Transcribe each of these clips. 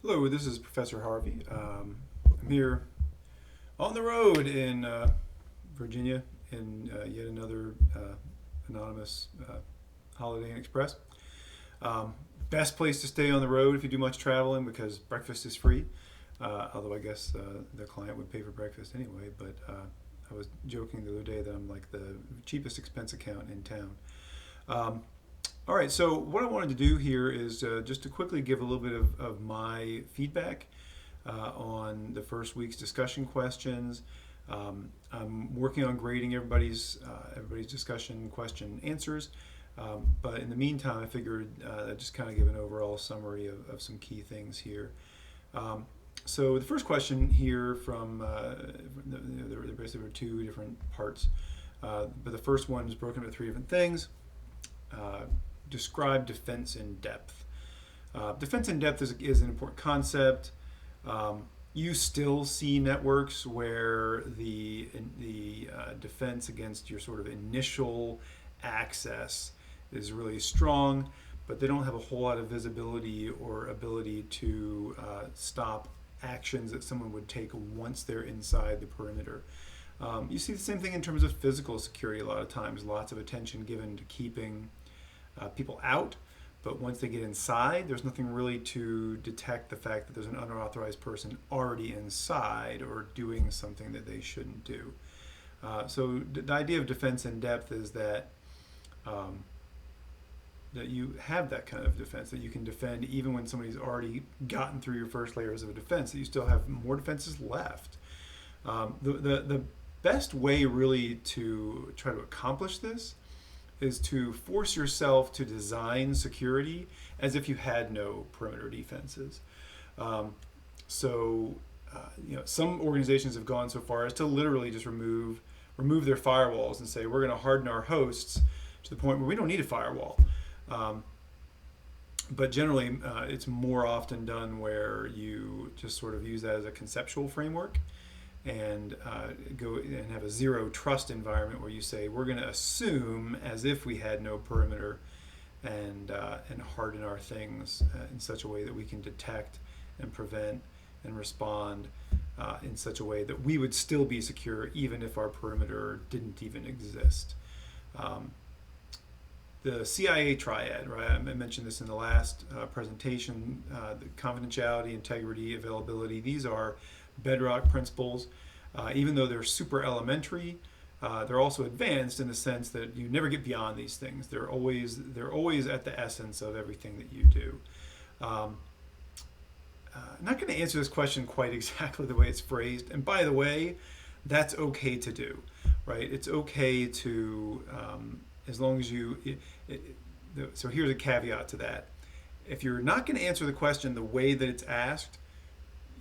Hello, this is Professor Harvey. I'm here on the road in Virginia in yet another anonymous Holiday Inn Express. Um, Best place to stay on the road if you do much traveling because breakfast is free. Although I guess the client would pay for breakfast anyway. But I was joking the other day that I'm like the cheapest expense account in town. Um, all right, so what I wanted to do here is just to quickly give a little bit of my feedback on the first week's discussion questions. I'm working on grading everybody's discussion question answers, but in the meantime, I figured I'd just kind of give an overall summary of some key things here. Um, so the first question here from there basically were two different parts, but the first one is broken into three different things. Uh, Describe defense in depth. Defense in depth is an important concept. You still see networks where the defense against your sort of initial access is really strong, but they don't have a whole lot of visibility or ability to stop actions that someone would take once they're inside the perimeter. You see the same thing in terms of physical security a lot of times. Lots of attention given to keeping people out, but once they get inside, there's nothing really to detect the fact that there's an unauthorized person already inside or doing something that they shouldn't do. So the idea of defense in depth is um, that you have that kind of defense, that you can defend even when somebody's already gotten through your first layers of a defense, that you still have more defenses left. The best way really to try to accomplish this is to force yourself to design security as if you had no perimeter defenses. Um, so, some organizations have gone so far as to literally just remove their firewalls and say we're going to harden our hosts to the point where we don't need a firewall. Um, but generally, it's more often done where you just sort of use that as a conceptual framework and go and have a zero trust environment where you say we're going to assume as if we had no perimeter and harden our things in such a way that we can detect and prevent and respond in such a way that we would still be secure even if our perimeter didn't even exist. Um, the CIA triad, right? I mentioned this in the last presentation. The confidentiality, integrity, availability. These are bedrock principles. Even though they're super elementary, they're also advanced in the sense that you never get beyond these things. They're always at the essence of everything that you do. Um, I'm not going to answer this question quite exactly the way it's phrased. And by the way, that's okay to do, right? It's okay to, as long as you. So here's a caveat to that. If you're not going to answer the question the way that it's asked,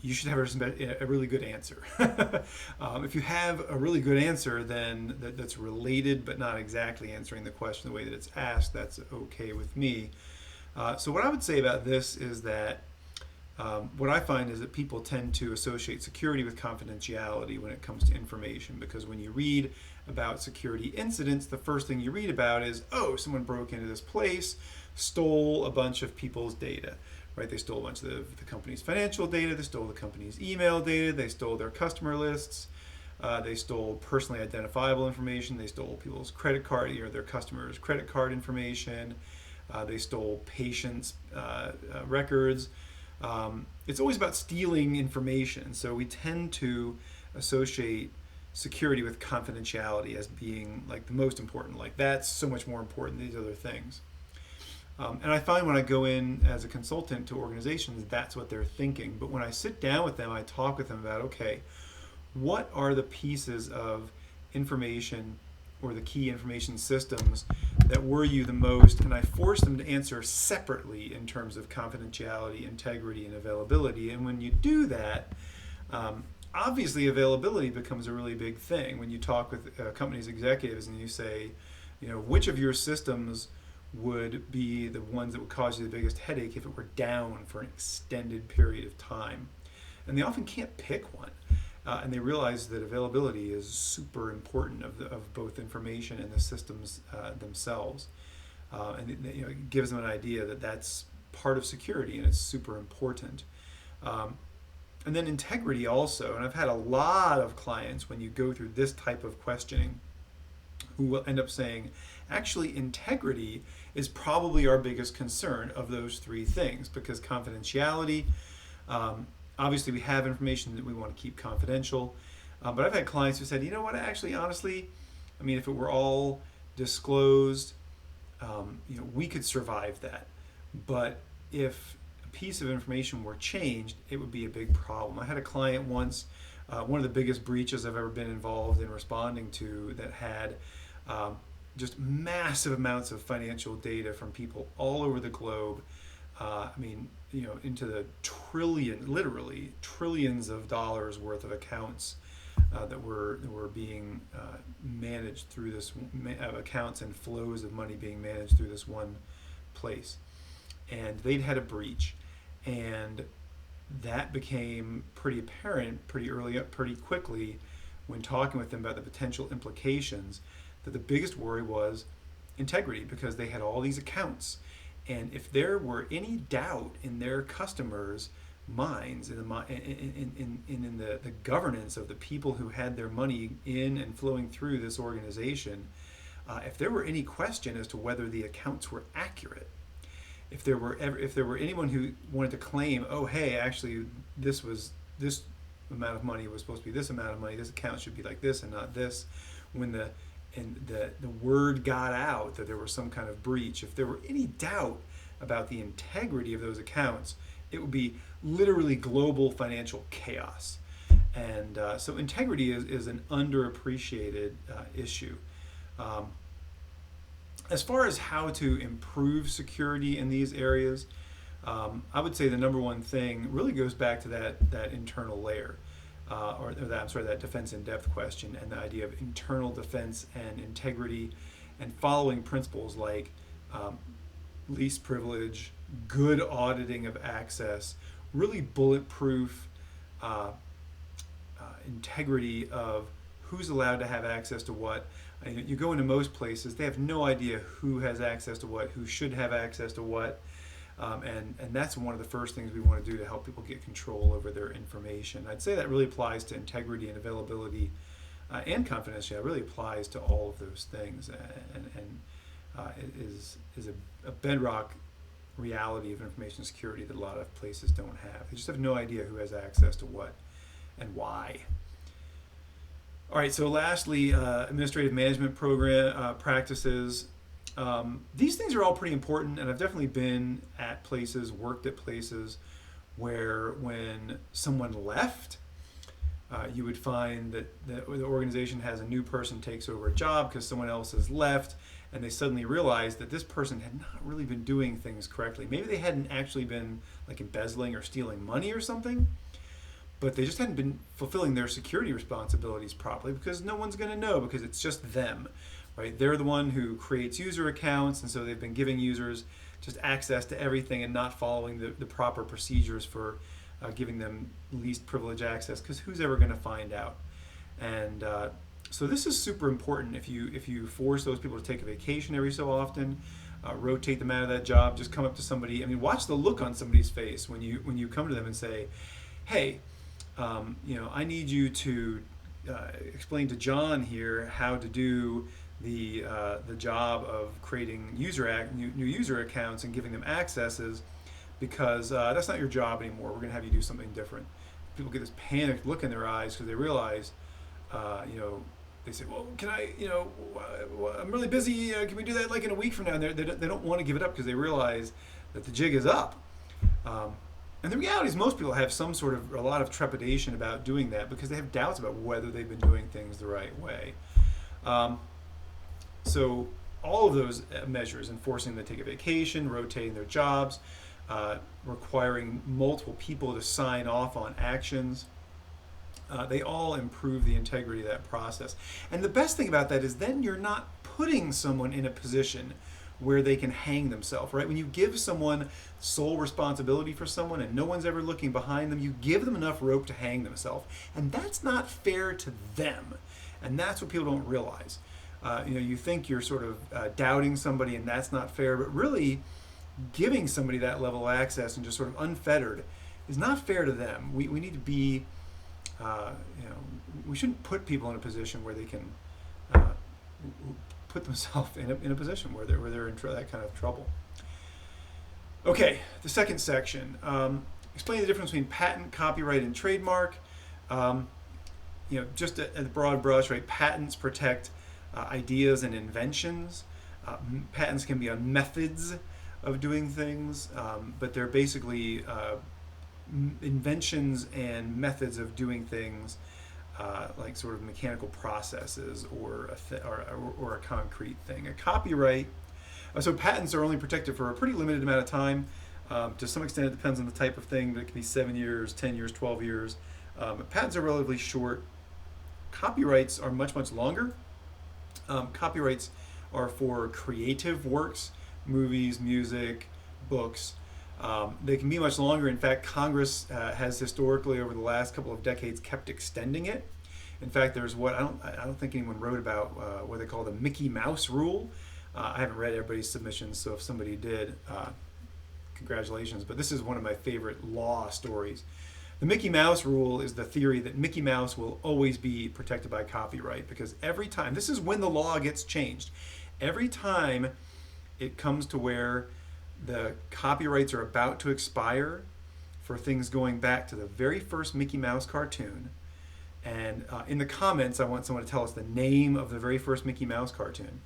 you should have a really good answer. If you have a really good answer, then that's related but not exactly answering the question the way that it's asked, that's okay with me. So what I would say about this is that what I find is that people tend to associate security with confidentiality when it comes to information, because when you read about security incidents, the first thing you read about is, oh, someone broke into this place, stole a bunch of people's data. Right? They stole a bunch of the company's financial data, they stole the company's email data, they stole their customer lists, they stole personally identifiable information, they stole people's credit card, their customers' credit card information, they stole patients' records. It's always about stealing information, so we tend to associate security with confidentiality as being like the most important. Like that's so much more important than these other things. And I find when I go in as a consultant to organizations, that's what they're thinking. But when I sit down with them, I talk with them about, okay, what are the pieces of information or the key information systems that worry you the most? And I force them to answer separately in terms of confidentiality, integrity, and availability. And when you do that, obviously availability becomes a really big thing. When you talk with companies' executives and you say, which of your systems would be the ones that would cause you the biggest headache if it were down for an extended period of time. And they often can't pick one. And they realize that availability is super important of both information and the systems themselves. And it gives them an idea that that's part of security and it's super important. And then integrity also, and I've had a lot of clients when you go through this type of questioning who will end up saying, actually, integrity is probably our biggest concern of those three things, because confidentiality, obviously we have information that we want to keep confidential, but I've had clients who said, you know what, actually, honestly, I mean, if it were all disclosed, we could survive that. But if a piece of information were changed, it would be a big problem. I had a client once, one of the biggest breaches I've ever been involved in responding to, that had just massive amounts of financial data from people all over the globe. Into the literally trillions of dollars worth of accounts that were being managed through this accounts, and flows of money being managed through this one place. And they'd had a breach, and that became pretty apparent pretty quickly when talking with them about the potential implications, that the biggest worry was integrity, because they had all these accounts. And if there were any doubt in their customers' minds, in the governance of the people who had their money in and flowing through this organization, if there were any question as to whether the accounts were accurate, if there were anyone who wanted to claim, oh hey, actually this amount of money was supposed to be this amount of money, this account should be like this and not this, when the word got out that there was some kind of breach, if there were any doubt about the integrity of those accounts, it would be literally global financial chaos. And so integrity is an underappreciated issue. As far as how to improve security in these areas, I would say the number one thing really goes back to that internal layer. That defense in depth question, and the idea of internal defense and integrity, and following principles like least privilege, good auditing of access, really bulletproof integrity of who's allowed to have access to what. You go into most places, they have no idea who has access to what, who should have access to what. And that's one of the first things we want to do to help people get control over their information. I'd say that really applies to integrity and availability and confidentiality. It really applies to all of those things, and it is a bedrock reality of information security that a lot of places don't have. They just have no idea who has access to what and why. All right, so lastly, administrative management program practices. These things are all pretty important, and I've definitely been at places, worked at places, where when someone left, you would find that the organization has a new person takes over a job because someone else has left, and they suddenly realize that this person had not really been doing things correctly. Maybe they hadn't actually been like embezzling or stealing money or something, but they just hadn't been fulfilling their security responsibilities properly, because no one's going to know, because it's just them. Right? They're the one who creates user accounts, and so they've been giving users just access to everything and not following the proper procedures for giving them least privilege access, because who's ever going to find out? And so this is super important. If you force those people to take a vacation every so often, rotate them out of that job, just come up to somebody. I mean, watch the look on somebody's face when you come to them and say, hey, I need you to explain to John here how to do the job of creating new user accounts and giving them accesses, because that's not your job anymore. We're going to have you do something different. People get this panicked look in their eyes because they realize, they say, well, can I, I'm really busy. Can we do that like in a week from now? And they don't want to give it up because they realize that the jig is up. And the reality is most people have a lot of trepidation about doing that, because they have doubts about whether they've been doing things the right way. So all of those measures, enforcing them to take a vacation, rotating their jobs, requiring multiple people to sign off on actions, they all improve the integrity of that process. And the best thing about that is then you're not putting someone in a position where they can hang themselves, right? When you give someone sole responsibility for someone and no one's ever looking behind them, you give them enough rope to hang themselves. And that's not fair to them. And that's what people don't realize. You think you're sort of doubting somebody, and that's not fair, but really giving somebody that level of access and just sort of unfettered is not fair to them. We need to be, you know, we shouldn't put people in a position where they can put themselves in a position where they're in that kind of trouble. Okay, the second section. Explain the difference between patent, copyright, and trademark. You know, just at the broad brush, right? Patents protect ideas and inventions. Patents can be on methods of doing things, but they're basically inventions and methods of doing things, like sort of mechanical processes or a concrete thing. A copyright. So patents are only protected for a pretty limited amount of time. To some extent, it depends on the type of thing, but it can be 7 years, 10 years, 12 years. Patents are relatively short. Copyrights are much, much longer. Copyrights are for creative works, movies, music, books. They can be much longer. In fact, Congress has historically, over the last couple of decades, kept extending it. In fact, there's what I don't think anyone wrote about what they call the Mickey Mouse rule. I haven't read everybody's submissions, so if somebody did, congratulations. But this is one of my favorite law stories. The Mickey Mouse rule is the theory that Mickey Mouse will always be protected by copyright, because every time, this is when the law gets changed, every time it comes to where the copyrights are about to expire for things going back to the very first Mickey Mouse cartoon. And in the comments, I want someone to tell us the name of the very first Mickey Mouse cartoon.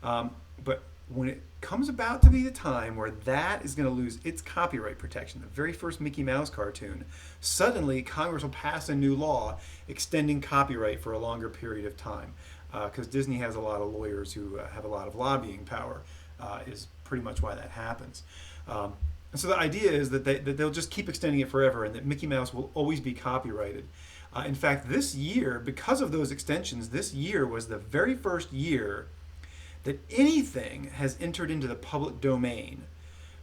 But when it comes about to be the time where that is going to lose its copyright protection, the very first Mickey Mouse cartoon, suddenly Congress will pass a new law extending copyright for a longer period of time. Because Disney has a lot of lawyers who have a lot of lobbying power, is pretty much why that happens. And so the idea is that they'll just keep extending it forever, and that Mickey Mouse will always be copyrighted. In fact, this year, because of those extensions, this year was the very first year that anything has entered into the public domain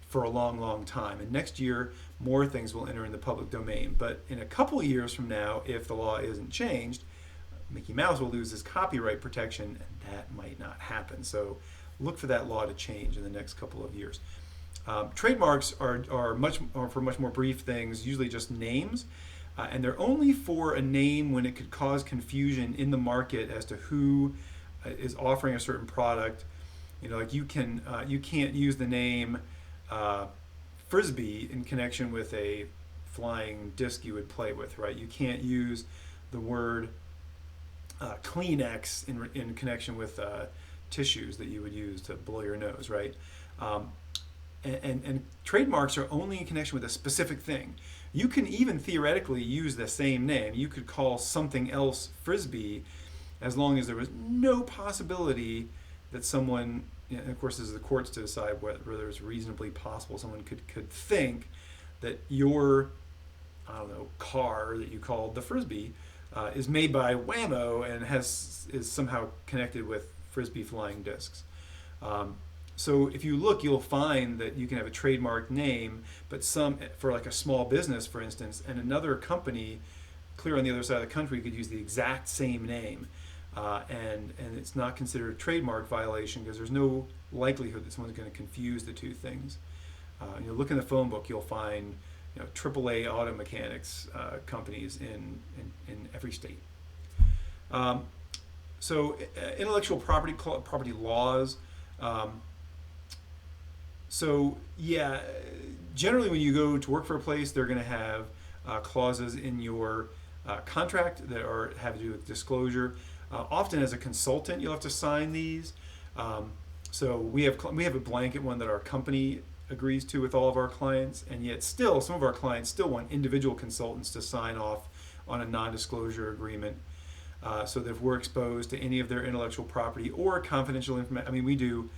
for a long, long time. And next year, more things will enter in the public domain. But in a couple of years from now, if the law isn't changed, Mickey Mouse will lose his copyright protection, and that might not happen. So look for that law to change in the next couple of years. Trademarks are for much more brief things, usually just names. And they're only for a name when it could cause confusion in the market as to who is offering a certain product. You know, like you can't use the name Frisbee in connection with a flying disc you would play with, right? You can't use the word Kleenex in connection with tissues that you would use to blow your nose, right? And trademarks are only in connection with a specific thing. You can even theoretically use the same name. You could call something else Frisbee, as long as there was no possibility that someone, and of course this is the courts to decide whether it's reasonably possible someone could think that your, I don't know, car that you called the Frisbee is made by Whammo and is somehow connected with Frisbee flying discs. So if you look, you'll find that you can have a trademark name, but for like a small business, for instance, and another company clear on the other side of the country could use the exact same name. And it's not considered a trademark violation because there's no likelihood that someone's going to confuse the two things. Look in the phone book, you'll find AAA auto mechanics companies in every state. So intellectual property laws. Generally when you go to work for a place, they're going to have clauses in your contract that have to do with disclosure. Often as a consultant, you'll have to sign these. So we have a blanket one that our company agrees to with all of our clients, and yet still some of our clients still want individual consultants to sign off on a non-disclosure agreement, so that if we're exposed to any of their intellectual property or confidential information, we do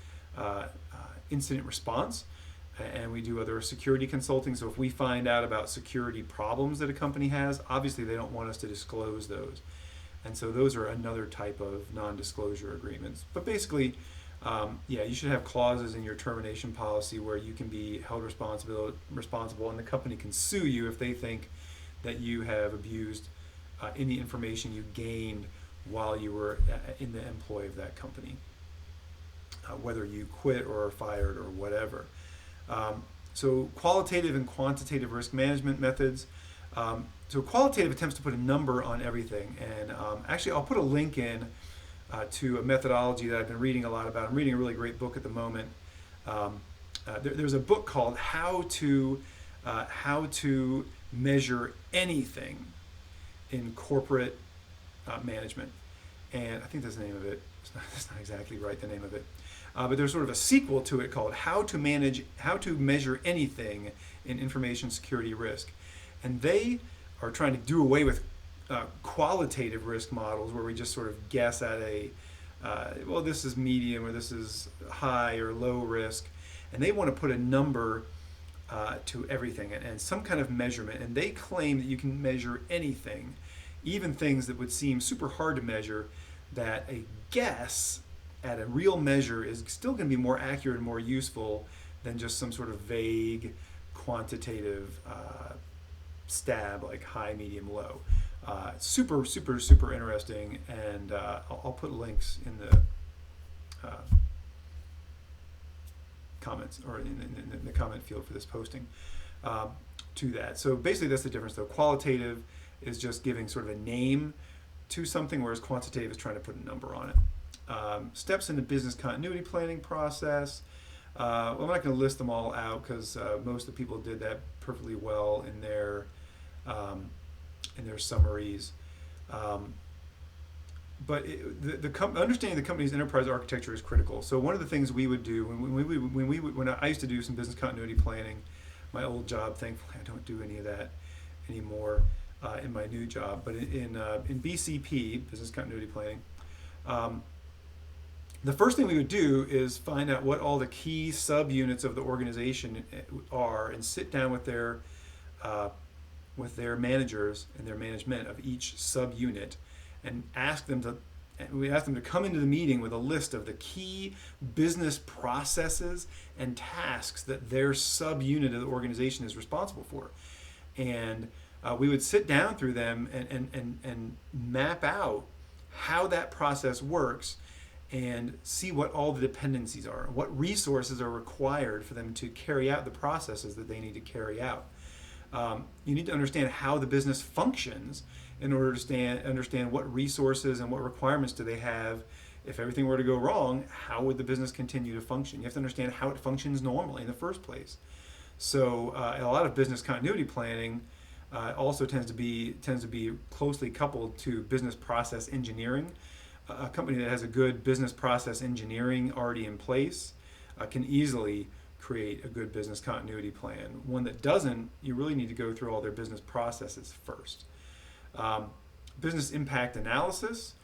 incident response, and we do other security consulting. So if we find out about security problems that a company has, obviously they don't want us to disclose those. And so those are another type of non-disclosure agreements. But basically, you should have clauses in your termination policy where you can be held responsible, and the company can sue you if they think that you have abused any information you gained while you were in the employ of that company, whether you quit or are fired or whatever. So qualitative and quantitative risk management methods. So qualitative attempts to put a number on everything, and actually I'll put a link in to a methodology that I've been reading a lot about. I'm reading a really great book at the moment. There's a book called How to Measure Anything in Corporate Management, and I think that's the name of it. That's not exactly right, the name of it. But there's sort of a sequel to it called How to Measure Anything in Information Security Risk. And they are trying to do away with qualitative risk models where we just sort of guess at well, this is medium or this is high or low risk. And they want to put a number to everything and some kind of measurement. And they claim that you can measure anything, even things that would seem super hard to measure, that a guess at a real measure is still going to be more accurate and more useful than just some sort of vague quantitative stab like high, medium, low. Super, super, super interesting, and I'll put links in the comments or in the comment field for this posting to that. So basically that's the difference though. Qualitative is just giving sort of a name to something, whereas quantitative is trying to put a number on it. Steps in the business continuity planning process. Well, I'm not going to list them all out because most of the people did that perfectly well in their summaries. But understanding the company's enterprise architecture is critical. So one of the things we would do when I used to do some business continuity planning, my old job, thankfully I don't do any of that anymore in my new job. But in BCP, business continuity planning, the first thing we would do is find out what all the key subunits of the organization are and sit down with their managers and their management of each subunit and we ask them to come into the meeting with a list of the key business processes and tasks that their subunit of the organization is responsible for. And we would sit down through them and map out how that process works and see what all the dependencies are, what resources are required for them to carry out the processes that they need to carry out. You need to understand how the business functions in order to understand what resources and what requirements do they have. If everything were to go wrong, how would the business continue to function? You have to understand how it functions normally in the first place. So a lot of business continuity planning also tends to be closely coupled to business process engineering. A company that has a good business process engineering already in place can easily create a good business continuity plan. One that doesn't, you really need to go through all their business processes first. Business impact analysis.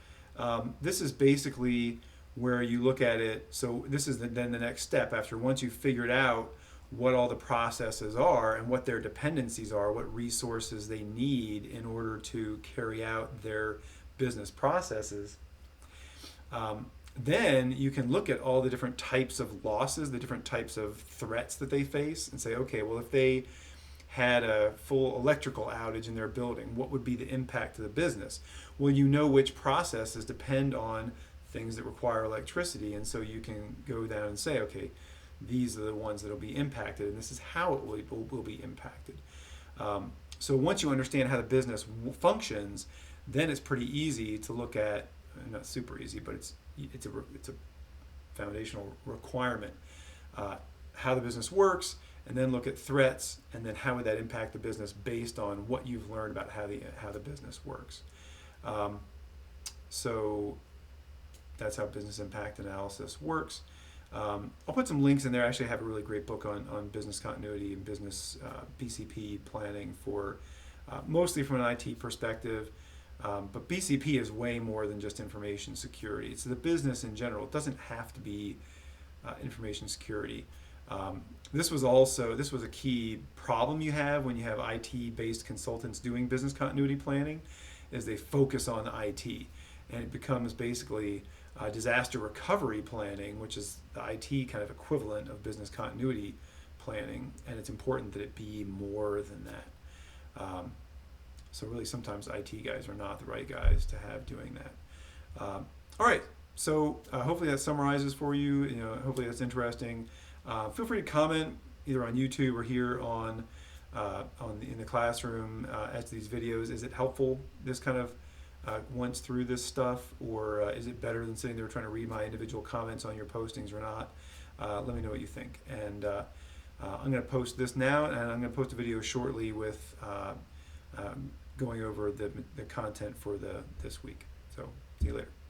This is basically where you look at it. So this is then the next step after once you've figured out what all the processes are and what their dependencies are, what resources they need in order to carry out their business processes. Then you can look at all the different types of losses, the different types of threats that they face, and say, okay, well, if they had a full electrical outage in their building, what would be the impact to the business? Well, you know which processes depend on things that require electricity, and so you can go down and say, okay, these are the ones that will be impacted, and this is how it will be impacted. So once you understand how the business functions, then it's pretty easy to look at, not super easy, but it's a foundational requirement, how the business works, and then look at threats, and then how would that impact the business based on what you've learned about how the business works. So that's how business impact analysis works. I'll put some links in there. Actually, I have a really great book on business continuity and business BCP planning for mostly from an IT perspective. But BCP is way more than just information security. It's the business in general. It doesn't have to be information security. This was a key problem you have when you have IT-based consultants doing business continuity planning, is they focus on IT, and it becomes basically disaster recovery planning, which is the IT kind of equivalent of business continuity planning, and it's important that it be more than that. So really sometimes IT guys are not the right guys to have doing that. All right, so hopefully that summarizes for you. Hopefully that's interesting. Feel free to comment either on YouTube or here in the classroom as these videos. Is it helpful, this kind of once through this stuff, or is it better than sitting there trying to read my individual comments on your postings or not? Let me know what you think. And I'm going to post this now, and I'm going to post a video shortly with going over the content for this week. So see you later.